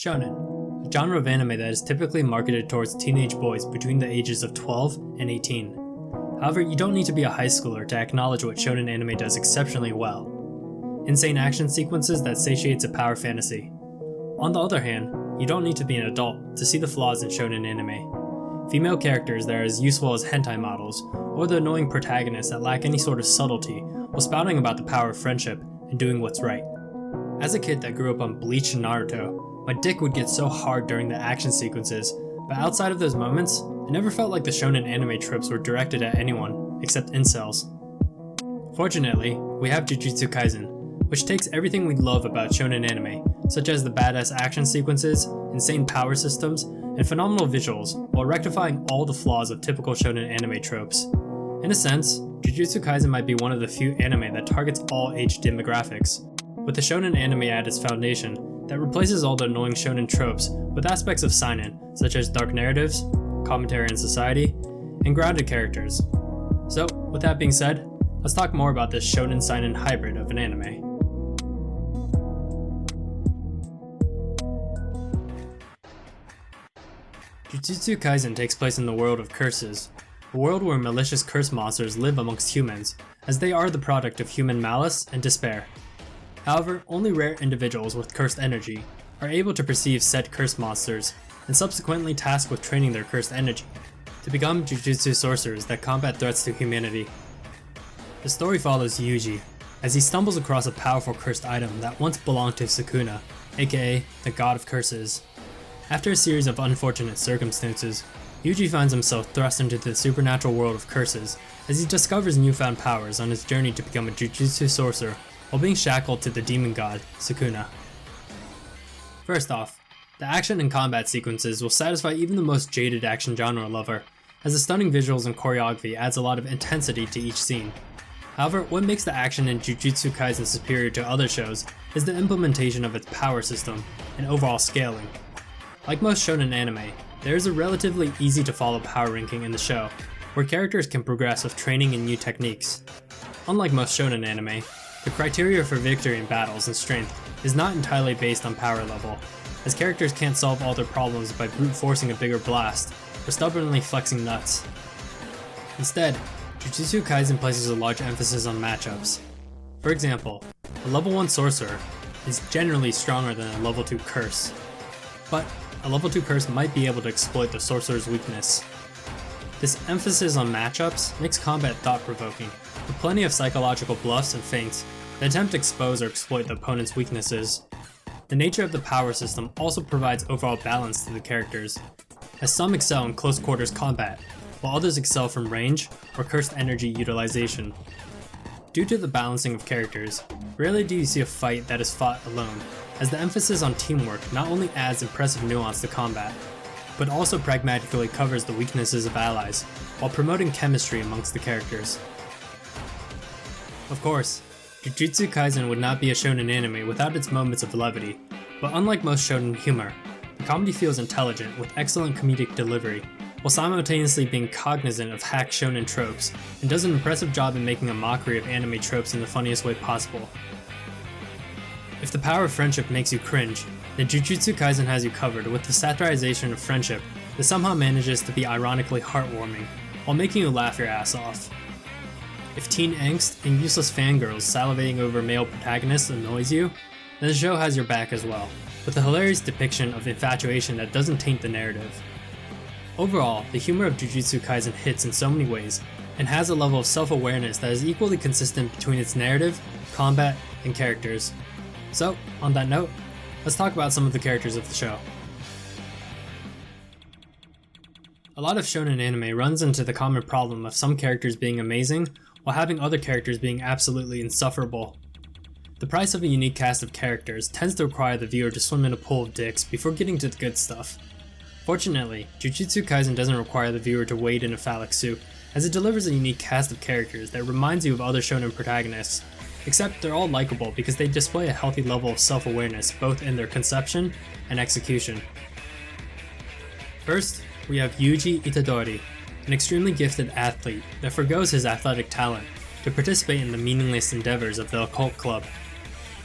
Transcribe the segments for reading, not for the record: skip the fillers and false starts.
Shounen, a genre of anime that is typically marketed towards teenage boys between the ages of 12 and 18. However, you don't need to be a high schooler to acknowledge what Shounen anime does exceptionally well. Insane action sequences that satiates a power fantasy. On the other hand, you don't need to be an adult to see the flaws in Shounen anime. Female characters that are as useful as hentai models, or the annoying protagonists that lack any sort of subtlety while spouting about the power of friendship and doing what's right. As a kid that grew up on Bleach and Naruto, my dick would get so hard during the action sequences, but outside of those moments, I never felt like the Shounen anime tropes were directed at anyone except incels. Fortunately, we have Jujutsu Kaisen, which takes everything we love about Shounen anime, such as the badass action sequences, insane power systems, and phenomenal visuals, while rectifying all the flaws of typical Shounen anime tropes. In a sense, Jujutsu Kaisen might be one of the few anime that targets all age demographics, with the Shounen anime at its foundation that replaces all the annoying Shounen tropes with aspects of Seinen, such as dark narratives, commentary on society, and grounded characters. So, with that being said, let's talk more about this Shounen Seinen hybrid of an anime. Jujutsu Kaisen takes place in the world of curses, a world where malicious curse monsters live amongst humans, as they are the product of human malice and despair. However, only rare individuals with cursed energy are able to perceive said cursed monsters, and subsequently tasked with training their cursed energy to become Jujutsu sorcerers that combat threats to humanity. The story follows Yuji, as he stumbles across a powerful cursed item that once belonged to Sukuna, aka the god of curses. After a series of unfortunate circumstances, Yuji finds himself thrust into the supernatural world of curses as he discovers newfound powers on his journey to become a Jujutsu sorcerer while being shackled to the demon god, Sukuna. First off, the action and combat sequences will satisfy even the most jaded action genre lover, as the stunning visuals and choreography adds a lot of intensity to each scene. However, what makes the action in Jujutsu Kaisen superior to other shows is the implementation of its power system and overall scaling. Like most shonen anime, there is a relatively easy to follow power ranking in the show, where characters can progress with training and new techniques. Unlike most shonen anime, the criteria for victory in battles and strength is not entirely based on power level, as characters can't solve all their problems by brute forcing a bigger blast, or stubbornly flexing nuts. Instead, Jujutsu Kaisen places a large emphasis on matchups. For example, a level 1 sorcerer is generally stronger than a level 2 curse, but a level 2 curse might be able to exploit the sorcerer's weakness. This emphasis on matchups makes combat thought-provoking, with plenty of psychological bluffs and feints that attempt to expose or exploit the opponent's weaknesses. The nature of the power system also provides overall balance to the characters, as some excel in close quarters combat, while others excel from range or cursed energy utilization. Due to the balancing of characters, rarely do you see a fight that is fought alone, as the emphasis on teamwork not only adds impressive nuance to combat, but also pragmatically covers the weaknesses of allies, while promoting chemistry amongst the characters. Of course, Jujutsu Kaisen would not be a shonen anime without its moments of levity, but unlike most shonen humor, the comedy feels intelligent with excellent comedic delivery, while simultaneously being cognizant of hack shonen tropes, and does an impressive job in making a mockery of anime tropes in the funniest way possible. If the power of friendship makes you cringe, then Jujutsu Kaisen has you covered with the satirization of friendship that somehow manages to be ironically heartwarming, while making you laugh your ass off. If teen angst and useless fangirls salivating over male protagonists annoys you, then the show has your back as well, with a hilarious depiction of infatuation that doesn't taint the narrative. Overall, the humor of Jujutsu Kaisen hits in so many ways, and has a level of self-awareness that is equally consistent between its narrative, combat, and characters. So, on that note, let's talk about some of the characters of the show. A lot of shonen anime runs into the common problem of some characters being amazing, while having other characters being absolutely insufferable. The price of a unique cast of characters tends to require the viewer to swim in a pool of dicks before getting to the good stuff. Fortunately, Jujutsu Kaisen doesn't require the viewer to wade in a phallic soup, as it delivers a unique cast of characters that reminds you of other shonen protagonists, except they're all likable because they display a healthy level of self-awareness both in their conception and execution. First, we have Yuji Itadori, an extremely gifted athlete that forgoes his athletic talent to participate in the meaningless endeavors of the occult club.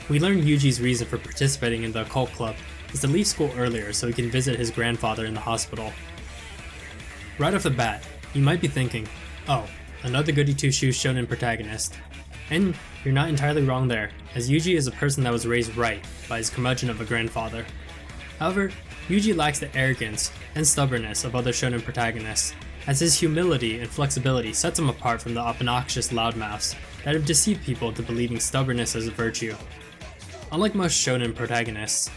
We learn Yuji's reason for participating in the occult club is to leave school earlier so he can visit his grandfather in the hospital. Right off the bat, you might be thinking, oh, another goody two-shoes shonen protagonist. And you're not entirely wrong there, as Yuji is a person that was raised right by his curmudgeon of a grandfather. However, Yuji lacks the arrogance and stubbornness of other shonen protagonists, as his humility and flexibility sets him apart from the obnoxious loudmouths that have deceived people into believing stubbornness as a virtue. Unlike most shonen protagonists,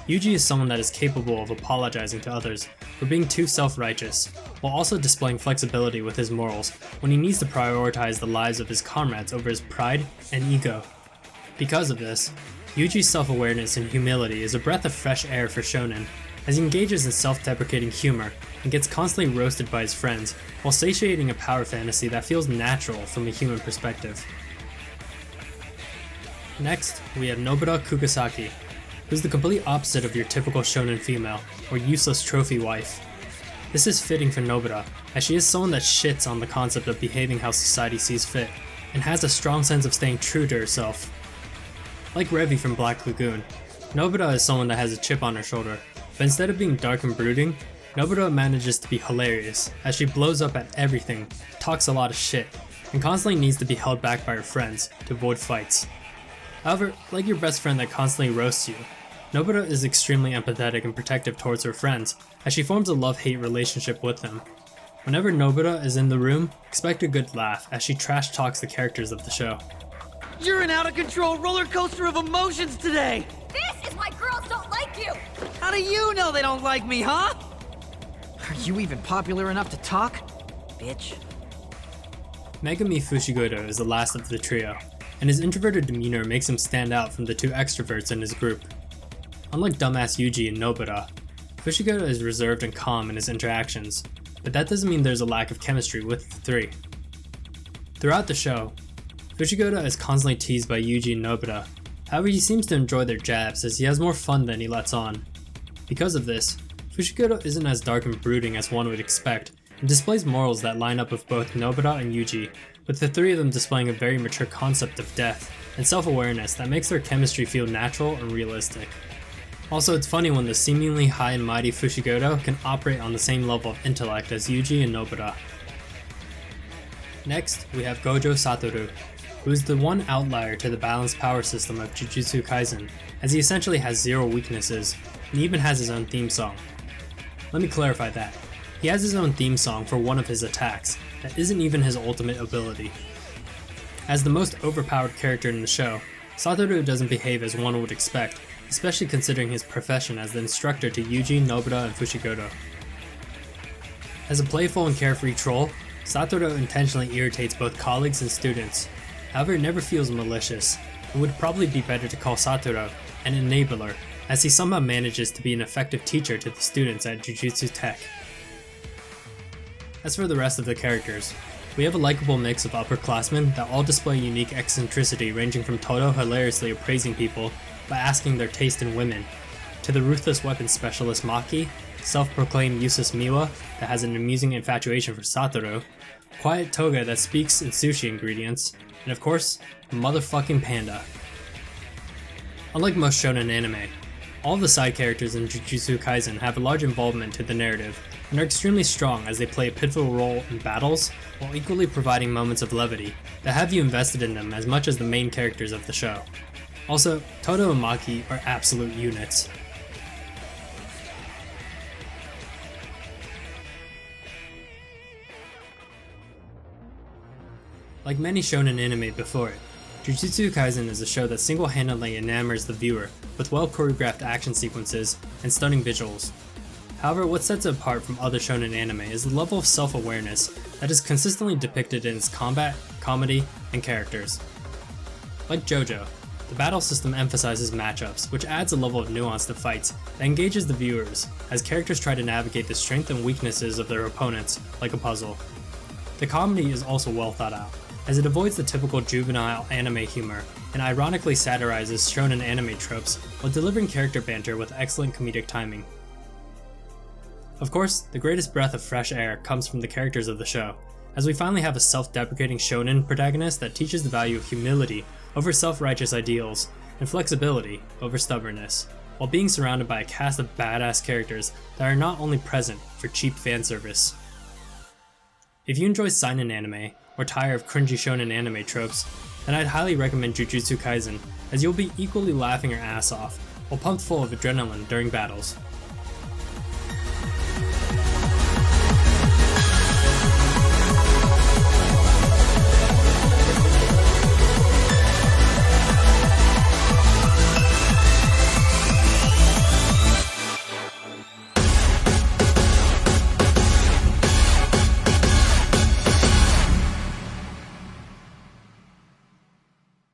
Yuji is someone that is capable of apologizing to others for being too self-righteous, while also displaying flexibility with his morals when he needs to prioritize the lives of his comrades over his pride and ego. Because of this, Yuji's self-awareness and humility is a breath of fresh air for shonen, as he engages in self-deprecating humor and gets constantly roasted by his friends while satiating a power fantasy that feels natural from a human perspective. Next, we have Nobara Kugasaki, who's the complete opposite of your typical shonen female, or useless trophy wife. This is fitting for Nobara, as she is someone that shits on the concept of behaving how society sees fit, and has a strong sense of staying true to herself. Like Revi from Black Lagoon, Nobara is someone that has a chip on her shoulder, but instead of being dark and brooding, Nobara manages to be hilarious, as she blows up at everything, talks a lot of shit, and constantly needs to be held back by her friends to avoid fights. However, like your best friend that constantly roasts you, Nobara is extremely empathetic and protective towards her friends, as she forms a love-hate relationship with them. Whenever Nobara is in the room, expect a good laugh as she trash talks the characters of the show. You're an out-of-control roller coaster of emotions today! This is why girls don't like you! How do you know they don't like me, huh? Are you even popular enough to talk? Bitch. Megami Fushigoro is the last of the trio, and his introverted demeanor makes him stand out from the two extroverts in his group. Unlike dumbass Yuji and Nobara, Fushigoro is reserved and calm in his interactions, but that doesn't mean there's a lack of chemistry with the three. Throughout the show, Fushigoro is constantly teased by Yuji and Nobara, however he seems to enjoy their jabs as he has more fun than he lets on. Because of this, Fushigoro isn't as dark and brooding as one would expect, and displays morals that line up with both Nobara and Yuji, with the three of them displaying a very mature concept of death and self-awareness that makes their chemistry feel natural and realistic. Also, it's funny when the seemingly high and mighty Fushigoro can operate on the same level of intellect as Yuji and Nobara. Next, we have Gojo Satoru, who is the one outlier to the balanced power system of Jujutsu Kaisen, as he essentially has zero weaknesses, and even has his own theme song. Let me clarify that. He has his own theme song for one of his attacks, that isn't even his ultimate ability. As the most overpowered character in the show, Satoru doesn't behave as one would expect, especially considering his profession as the instructor to Yuji, Nobara, and Fushigoro. As a playful and carefree troll, Satoru intentionally irritates both colleagues and students, however it never feels malicious. It would probably be better to call Satoru an enabler, as he somehow manages to be an effective teacher to the students at Jujutsu Tech. As for the rest of the characters, we have a likable mix of upperclassmen that all display unique eccentricity ranging from Todo hilariously appraising people by asking their taste in women, to the ruthless weapons specialist Maki, self-proclaimed useless Miwa that has an amusing infatuation for Satoru, quiet Toga that speaks in sushi ingredients, and of course, the motherfucking panda. Unlike most shonen anime, all of the side characters in Jujutsu Kaisen have a large involvement to the narrative and are extremely strong as they play a pivotal role in battles while equally providing moments of levity that have you invested in them as much as the main characters of the show. Also, Todo and Maki are absolute units. Like many shonen anime before it, Jujutsu Kaisen is a show that single-handedly enamors the viewer with well-choreographed action sequences and stunning visuals. However, what sets it apart from other shonen anime is the level of self-awareness that is consistently depicted in its combat, comedy, and characters. Like JoJo, the battle system emphasizes matchups, which adds a level of nuance to fights that engages the viewers as characters try to navigate the strengths and weaknesses of their opponents like a puzzle. The comedy is also well thought out, as it avoids the typical juvenile anime humor and ironically satirizes shonen anime tropes while delivering character banter with excellent comedic timing. Of course, the greatest breath of fresh air comes from the characters of the show, as we finally have a self-deprecating shonen protagonist that teaches the value of humility over self-righteous ideals and flexibility over stubbornness. while being surrounded by a cast of badass characters that are not only present for cheap fan service. If you enjoy Seinen anime, or tire of cringy Shounen Anime tropes, then I'd highly recommend Jujutsu Kaisen, as you'll be equally laughing your ass off, while pumped full of adrenaline during battles.